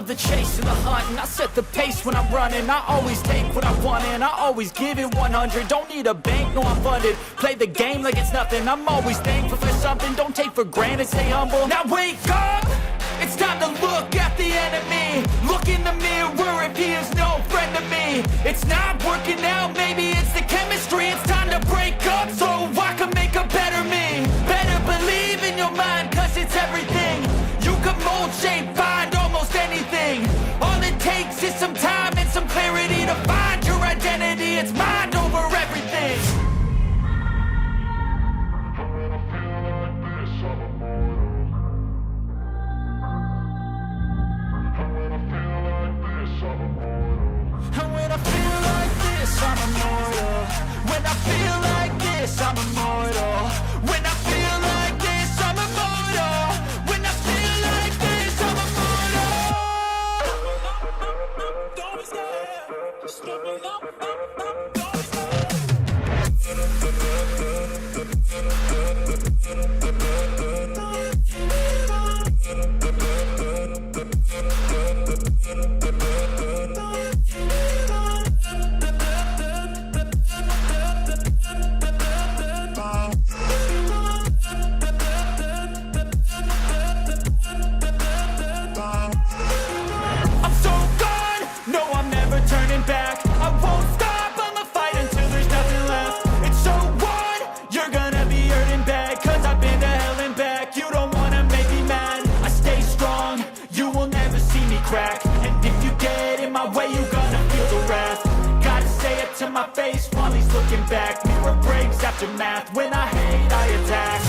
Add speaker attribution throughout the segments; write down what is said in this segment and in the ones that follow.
Speaker 1: love the chase and the hunt, and I set the pace when I'm running. I always take what I want and I always give it 100. Don't need a bank, no I'm funded. Play the game like it's nothing. I'm always thankful for something. Don't take for granted, stay humble. Now wake up, it's time to look at the enemy. Look in the mirror if he is no friend to me. It's not working out, maybe it's the chemistry. It's time to break up so I can make a better me. Better believe in your mind, cause it's everything. You can mold, shape, find almost anything. All it takes is some time and some clarity to find your identity. It's mind over everything. And when I feel like this, I'm immortal. When I feel like this, I'm immortal. When I feel like this, I'm immortal. When I feel like this, I'm immortal. Don't be scared. Step it up, don't be scared. I'm so gone, no I'm never turning back. I won't stop, I'ma fight until there's nothing left. It's so on, you're gonna be hurting bad, cause I've been to hell and back. You don't wanna make me mad, I stay strong, you will never see me crack. And if you get in my way, you're gonna feel the wrath. Gotta say it to my face while he's looking back. Mirror breaks after math, when I hate I attack.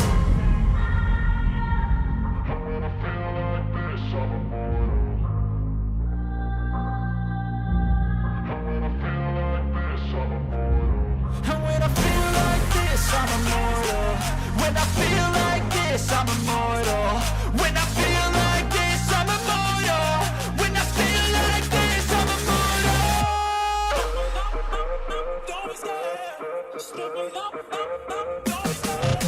Speaker 1: And when I feel like this, I'm immortal. When I feel like this, I'm immortal. When I feel like this, I'm immortal. When I feel like this, I'm immortal. Don't be scared. Step it up, don't be scared.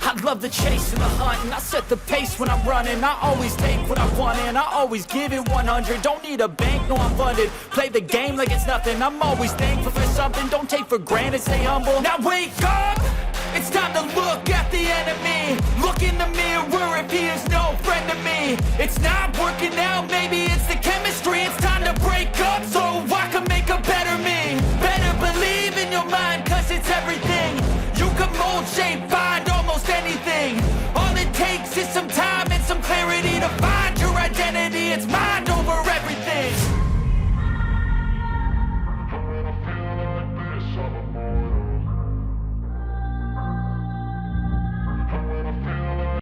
Speaker 1: I love the chase and the hunt, and I set the pace when I'm running. I always take what I want and I always give it 100. Don't need a bank, no I'm funded. Play the game like it's nothing. I'm always thankful for something. Don't take for granted, stay humble. Now wake up, it's time to look at the enemy. Look in the mirror if he is no friend to me. It's not working out, maybe it's the chemistry. It's time to break up so I can make a better me. Better believe in your mind, cause it's everything. You can mold, shape, find almost anything. All it takes is some time and some clarity to find your identity. It's mind over